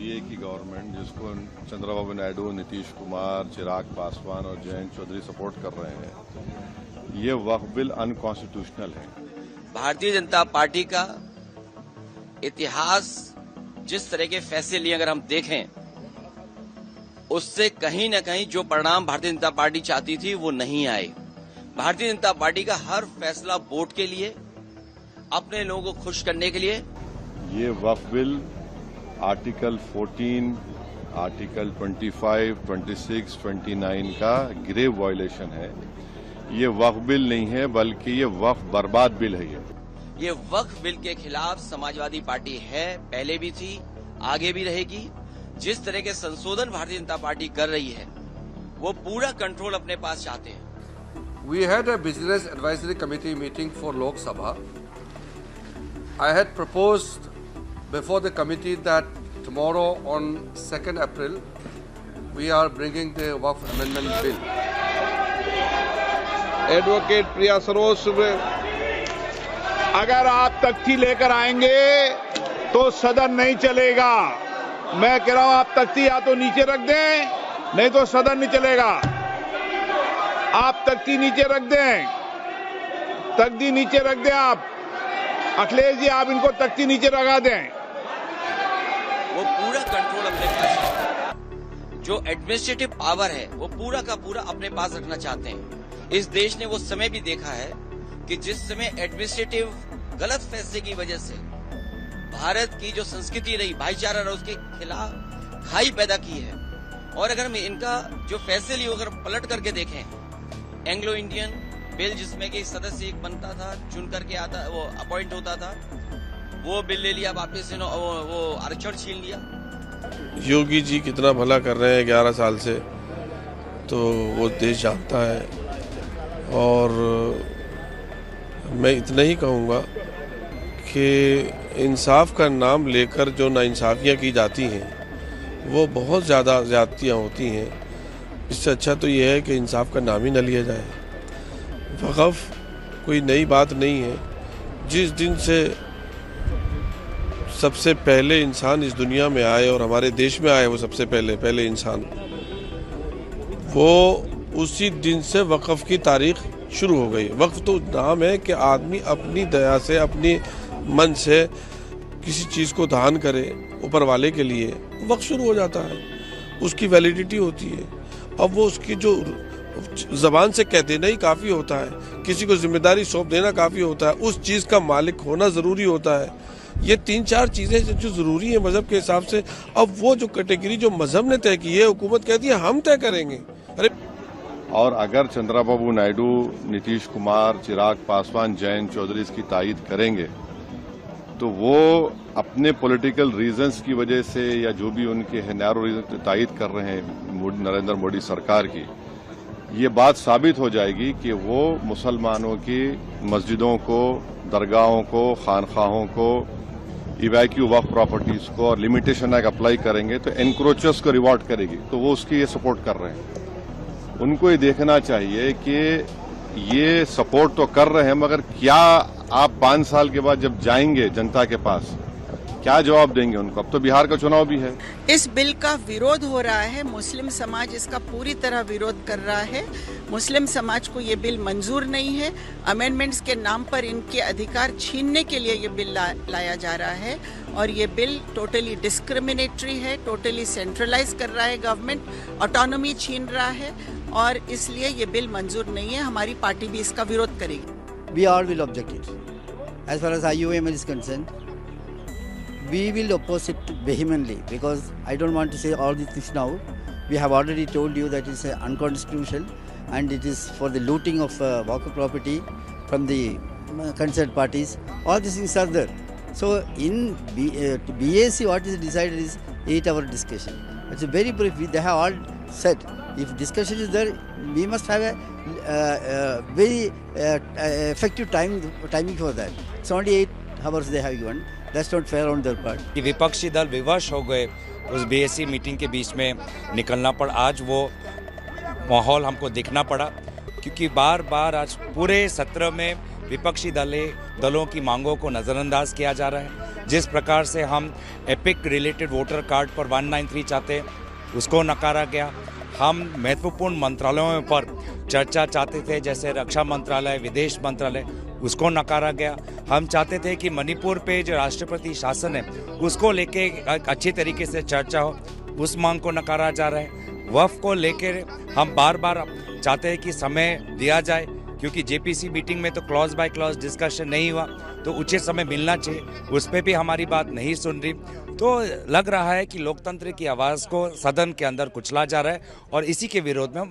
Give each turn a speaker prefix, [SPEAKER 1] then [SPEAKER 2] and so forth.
[SPEAKER 1] NDA की government, जिसको चंद्रबाबू नायडू, नीतीश कुमार, चिराग पासवान और जयंत चौधरी सपोर्ट कर रहे हैं, ये वक्फ बिल अनकॉन्स्टिट्यूशनल है।
[SPEAKER 2] भारतीय जनता पार्टी का इतिहास जिस तरह के फैसले लिए अगर हम देखें, उससे कहीं न कहीं जो परिणाम भारतीय जनता पार्टी चाहती थी वो नहीं आए। भारतीय जनता पार्टी का हर फैसला वोट के लिए, अपने लोगों को खुश करने के लिए।
[SPEAKER 1] ये वक्फ बिल आर्टिकल 14, आर्टिकल 25, 26, 29 का ग्रेव वायलेशन है। ये वक्फ बिल नहीं है, बल्कि ये वक्फ बर्बाद बिल है।
[SPEAKER 2] ये वक्फ बिल के खिलाफ समाजवादी पार्टी है, पहले भी थी, आगे भी रहेगी। जिस तरह के संशोधन भारतीय जनता पार्टी कर रही है, वो पूरा कंट्रोल अपने पास चाहते हैं।
[SPEAKER 3] We had a business advisory committee meeting for Lok Sabha. I had proposed before the committee that tomorrow on 2nd April we are bringing the Waqf Amendment Bill.
[SPEAKER 4] Advocate Priya Saroj, अगर आप तख्ती लेकर आएंगे तो सदन नहीं चलेगा। मैं कह रहा हूं आप तख्ती या तो नीचे रख दें, नहीं तो सदन नहीं चलेगा। आप तख्ती नीचे रख दें, तख्ती नीचे रख दें। आप अखिलेश जी, आप इनको तख्ती नीचे लगा दें।
[SPEAKER 2] वो पूरा कंट्रोल अपने पास, जो एडमिनिस्ट्रेटिव पावर है वो पूरा का पूरा अपने पास रखना चाहते हैं। इस देश ने वो समय भी देखा है कि जिस समय एडमिनिस्ट्रेटिव गलत फैसले की वजह से भारत की जो संस्कृति रही, भाईचारा रहा, उसके खिलाफ खाई पैदा की है। और अगर हम इनका जो फैसले लिए अगर पलट करके देखें, एंग्लो इंडियन बिल जिसमें कि सदस्य एक बनता था, चुन करके आता, वो अपॉइंट होता था, वो बिल ले लिया वापस, वो आरक्षण छीन लिया।
[SPEAKER 5] योगी जी कितना भला कर रहे हैं 11 साल से, तो वो देश जानता है। और मैं इतना ही कहूँगा कि इंसाफ का नाम लेकर जो नाइंसाफियाँ की जाती हैं वो बहुत ज़्यादा ज़्यादतियाँ होती हैं। इससे अच्छा तो ये है कि इंसाफ का नाम ही न लिया जाए। वक़्फ़ कोई नई बात नहीं है। जिस दिन से सबसे पहले इंसान इस दुनिया में आए और हमारे देश में आए, वो सबसे पहले इंसान, वो उसी दिन से वक़्फ़ की तारीख़ शुरू हो गई। वक़्फ़ तो नाम है कि आदमी अपनी दया से, अपनी मन से किसी चीज़ को दान करे ऊपर वाले के लिए, वक़्फ़ शुरू हो जाता है, उसकी वैलिडिटी होती है। अब वो उसकी जो ज़बान से कह देना ही काफ़ी होता है, किसी को जिम्मेदारी सौंप देना काफ़ी होता है, उस चीज़ का मालिक होना ज़रूरी होता है। ये 3-4 चीज़ें जो ज़रूरी हैं मज़हब के हिसाब से। अब वो जो कैटेगरी जो मज़हब ने तय की है, हुकूमत कहती है हम तय करेंगे। अरे,
[SPEAKER 1] और अगर चंद्रबाबू नायडू, नीतीश कुमार, चिराग पासवान, जयंत चौधरी इसकी तायद करेंगे, तो वो अपने पॉलिटिकल रीजंस की वजह से या जो भी उनके हैं नैरो रीजन तायद कर रहे हैं नरेंद्र मोदी सरकार की, ये बात साबित हो जाएगी कि वो मुसलमानों की मस्जिदों को, दरगाहों को, खानखाहों को, इवैक्यू वक्फ प्रॉपर्टीज को और लिमिटेशन एक्ट अप्लाई करेंगे तो एनक्रोचर्स को रिवॉर्ड करेगी। तो वो उसकी ये सपोर्ट कर रहे हैं। उनको ये देखना चाहिए कि ये सपोर्ट तो कर रहे हैं, मगर क्या आप 5 साल के बाद जब जाएंगे जनता के पास, क्या जवाब देंगे उनको? अब तो बिहार का चुनाव भी है।
[SPEAKER 6] इस बिल का विरोध हो रहा है, मुस्लिम समाज इसका पूरी तरह विरोध कर रहा है। मुस्लिम समाज को ये बिल मंजूर नहीं है। अमेंडमेंट्स के नाम पर इनके अधिकार छीनने के लिए ये बिल लाया जा रहा है और ये बिल टोटली डिस्क्रिमिनेटरी है, टोटली सेंट्रलाइज कर रहा है गवर्नमेंट, ऑटोनॉमी छीन रहा है और इसलिए ये बिल मंजूर नहीं है। हमारी पार्टी भी इसका विरोध करेगी।
[SPEAKER 7] We all will object it. As far as IUML is concerned, we will oppose it vehemently because I don't want to say all these things now. We have already told you that it's unconstitutional and it is for the looting of Waqf property from the concerned parties. All these things are there. So in BAC what is decided is 8-hour discussion. It's a very brief. They have all said if discussion is there, we must have a very effective timing for that. It's only 8 hours they have given. That's not fair on their part.
[SPEAKER 8] विपक्षी दल विवश हो गए, उस BAC meeting के बीच में निकलना पड़ा। आज वो माहौल हमको देखना पड़ा क्योंकि बार बार आज पूरे सत्र में विपक्षी दलों की मांगों को नज़रअंदाज किया जा रहा है। जिस प्रकार से हम एपिक रिलेटेड वोटर कार्ड पर 193 चाहते हैं उसको नकारा गया। हम महत्वपूर्ण मंत्रालयों पर चर्चा चाहते थे, जैसे रक्षा मंत्रालय, विदेश मंत्रालय, उसको नकारा गया। हम चाहते थे कि मणिपुर पे जो राष्ट्रपति शासन है उसको लेके अच्छी तरीके से चर्चा हो, उस मांग को नकारा जा रहा है। वक्फ को लेकर हम बार बार चाहते हैं कि समय दिया जाए, क्योंकि जेपीसी मीटिंग में तो क्लॉज बाय क्लॉज डिस्कशन नहीं हुआ, तो उचित समय मिलना चाहिए, उस पर भी हमारी बात नहीं सुन रही। तो लग रहा है कि लोकतंत्र की आवाज़ को सदन के अंदर कुचला जा रहा है और इसी के विरोध में